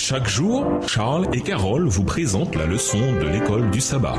Chaque jour, Charles et Carole vous présentent la leçon de l'école du sabbat.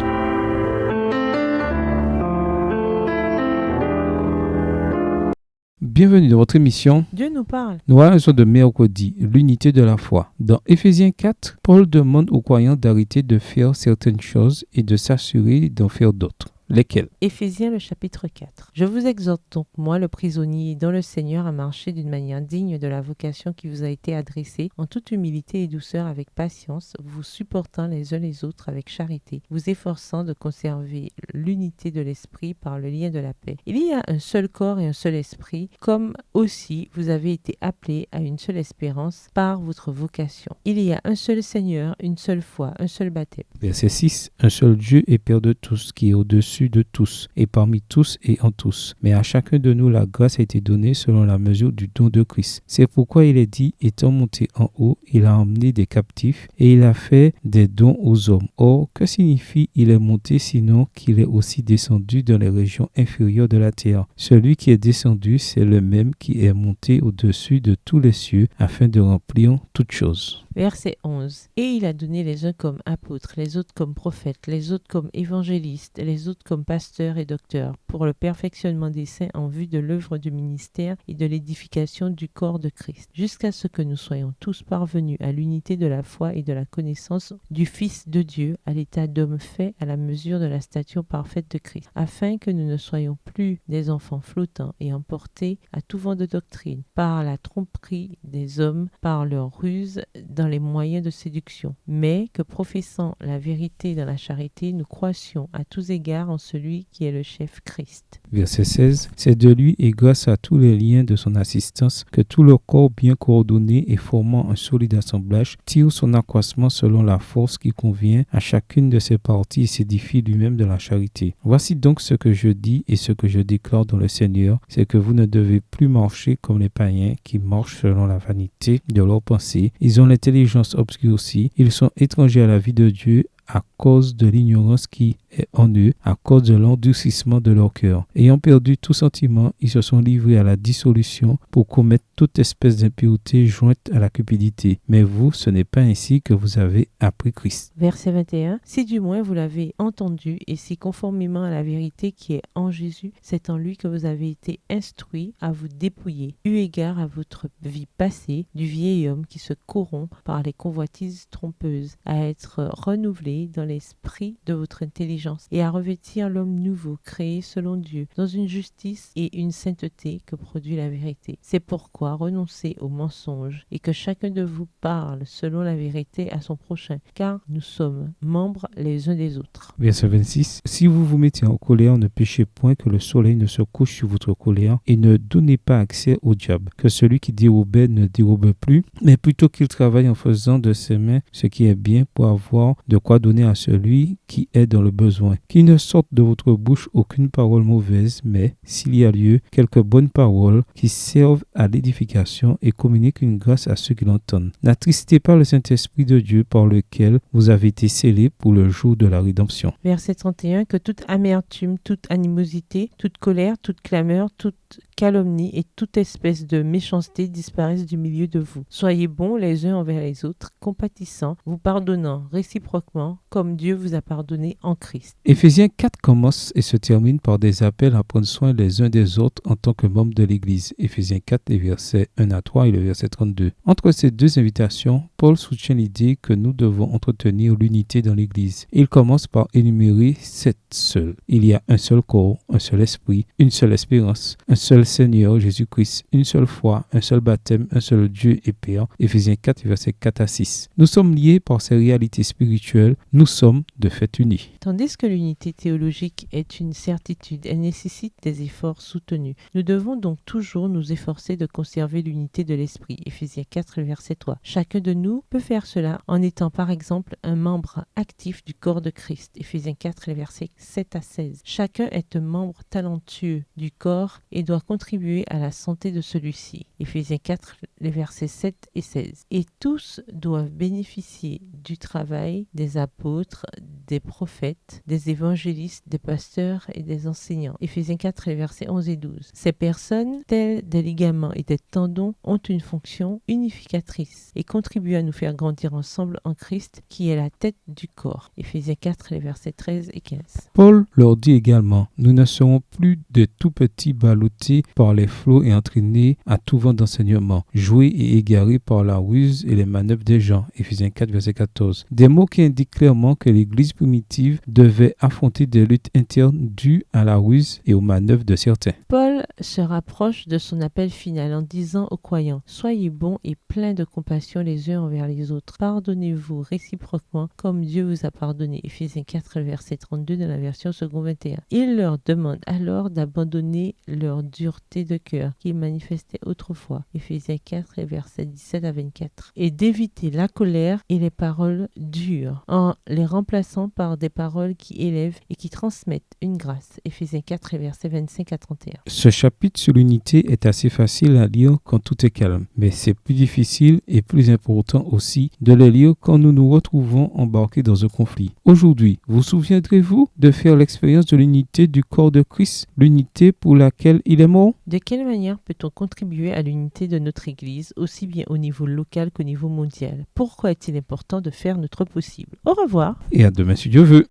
Bienvenue dans votre émission Dieu nous parle. Nous allons de mercredi, l'unité de la foi. Dans Éphésiens 4, Paul demande aux croyants d'arrêter de faire certaines choses et de s'assurer d'en faire d'autres. Lesquelles? Éphésiens le chapitre 4. Je vous exhorte donc, moi le prisonnier dans le Seigneur, à marcher d'une manière digne de la vocation qui vous a été adressée, en toute humilité et douceur, avec patience, vous supportant les uns les autres avec charité, vous efforçant de conserver l'unité de l'esprit par le lien de la paix. Il y a un seul corps et un seul esprit, comme aussi vous avez été appelés à une seule espérance par votre vocation. Il y a un seul Seigneur, une seule foi, un seul baptême. Verset 6. Un seul Dieu et Père de tous, qui est au-dessus de tous, et parmi tous et en tous. Mais à chacun de nous, la grâce a été donnée selon la mesure du don de Christ. C'est pourquoi il est dit, étant monté en haut, il a emmené des captifs, et il a fait des dons aux hommes. Or, que signifie il est monté, sinon qu'il est aussi descendu dans les régions inférieures de la terre? Celui qui est descendu, c'est le même qui est monté au-dessus de tous les cieux, afin de remplir toutes choses. Verset 11. Et il a donné les uns comme apôtres, les autres comme prophètes, les autres comme évangélistes, les autres comme pasteurs et docteurs, pour le perfectionnement des saints en vue de l'œuvre du ministère et de l'édification du corps de Christ, jusqu'à ce que nous soyons tous parvenus à l'unité de la foi et de la connaissance du Fils de Dieu, à l'état d'homme fait à la mesure de la stature parfaite de Christ, afin que nous ne soyons plus des enfants flottants et emportés à tout vent de doctrine, par la tromperie des hommes, par leur ruse dans les moyens de séduction, mais que professant la vérité dans la charité, nous croissions à tous égards en celui qui est le chef Christ. Verset 16. C'est de lui et grâce à tous les liens de son assistance que tout le corps bien coordonné et formant un solide assemblage tire son accroissement selon la force qui convient à chacune de ses parties et s'édifie lui-même de la charité. Voici donc ce que je dis et ce que je déclare dans le Seigneur, c'est que vous ne devez plus marcher comme les païens qui marchent selon la vanité de leurs pensées. Ils ont l'intelligence obscurcie, ils sont étrangers à la vie de Dieu à cause de l'ignorance qui est en eux, à cause de l'endurcissement de leur cœur. Ayant perdu tout sentiment, ils se sont livrés à la dissolution pour commettre toute espèce d'impureté jointe à la cupidité. Mais vous, ce n'est pas ainsi que vous avez appris Christ. Verset 21. Si du moins vous l'avez entendu, et si conformément à la vérité qui est en Jésus, c'est en lui que vous avez été instruits à vous dépouiller, eu égard à votre vie passée, du vieil homme qui se corrompt par les convoitises trompeuses, à être renouvelé dans l'esprit de votre intelligence et à revêtir l'homme nouveau, créé selon Dieu, dans une justice et une sainteté que produit la vérité. C'est pourquoi renoncez aux mensonges et que chacun de vous parle selon la vérité à son prochain, car nous sommes membres les uns des autres. Verset 26. Si vous vous mettez en colère, ne péchez point, que le soleil ne se couche sur votre colère, et ne donnez pas accès au diable. Que celui qui dérobait ne dérobe plus, mais plutôt qu'il travaille en faisant de ses mains ce qui est bien pour avoir de quoi donner à celui qui est dans le besoin. Qu'il ne sorte de votre bouche aucune parole mauvaise, mais, s'il y a lieu, quelques bonnes paroles qui servent à l'édification et communiquent une grâce à ceux qui l'entendent. N'attristez pas le Saint-Esprit de Dieu par lequel vous avez été scellés pour le jour de la rédemption. Verset 31. Que toute amertume, toute animosité, toute colère, toute clameur, toute calomnie et toute espèce de méchanceté disparaissent du milieu de vous. Soyez bons les uns envers les autres, compatissants, vous pardonnant réciproquement, comme Dieu vous a pardonné en Christ. Éphésiens 4 commence et se termine par des appels à prendre soin les uns des autres en tant que membres de l'Église. Éphésiens 4, les versets 1 à 3 et le verset 32. Entre ces deux invitations, Paul soutient l'idée que nous devons entretenir l'unité dans l'Église. Il commence par énumérer 7 seuls. Il y a un seul corps, un seul esprit, une seule espérance, un seul Seigneur Jésus-Christ, une seule foi, un seul baptême, un seul Dieu et Père. Éphésiens 4, versets 4 à 6. Nous sommes liés par ces réalités spirituelles, nous sommes de fait unis. Tandis que l'unité théologique est une certitude, elle nécessite des efforts soutenus. Nous devons donc toujours nous efforcer de conserver l'unité de l'esprit. Éphésiens 4, verset 3. Chacun de nous peut faire cela en étant par exemple un membre actif du corps de Christ. Éphésiens 4, versets 7 à 16. Chacun est un membre talentueux du corps et doit contribuer à la santé de celui-ci. Éphésiens 4, les versets 7 et 16. Et tous doivent bénéficier du travail des apôtres, des prophètes, des évangélistes, des pasteurs et des enseignants. Éphésiens 4, les versets 11 et 12. Ces personnes, telles des ligaments et des tendons, ont une fonction unificatrice et contribuent à nous faire grandir ensemble en Christ, qui est la tête du corps. Éphésiens 4, les versets 13 et 15. Paul leur dit également, nous ne serons plus de tout petits ballottés par les flots et entraînés à tout vent d'enseignement, joués et égarés par la ruse et les manœuvres des gens. Éphésiens 4, verset 14. Des mots qui indiquent clairement que l'Église primitive devait affronter des luttes internes dues à la ruse et aux manœuvres de certains. Paul se rapproche de son appel final en disant aux croyants, soyez bons et pleins de compassion les uns envers les autres. Pardonnez-vous réciproquement comme Dieu vous a pardonné. Éphésiens 4, verset 32 de la version second 21. Il leur demande alors d'abandonner leur dureté de cœur qu'ils manifestaient autrefois. Éphésiens 4, versets 17 à 24. Et d'éviter la colère et les paroles dures en les remplaçant par des paroles qui élèvent et qui transmettent une grâce. Éphésiens 4, versets 25 à 31. Ce chapitre sur l'unité est assez facile à lire quand tout est calme, mais c'est plus difficile et plus important aussi de le lire quand nous nous retrouvons embarqués dans un conflit. Aujourd'hui, vous souviendrez-vous de faire l'expérience de l'unité du corps de Christ, l'unité pour laquelle il est mort? De quelle manière peut-on contribuer à l'unité de notre Église, aussi bien au niveau local qu'au niveau mondial? Pourquoi est-il important de faire notre possible? Au revoir. Et à demain si Dieu veut.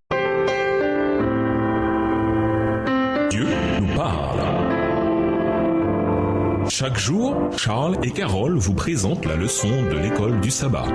Dieu nous parle. Chaque jour, Charles et Carole vous présentent la leçon de l'école du sabbat.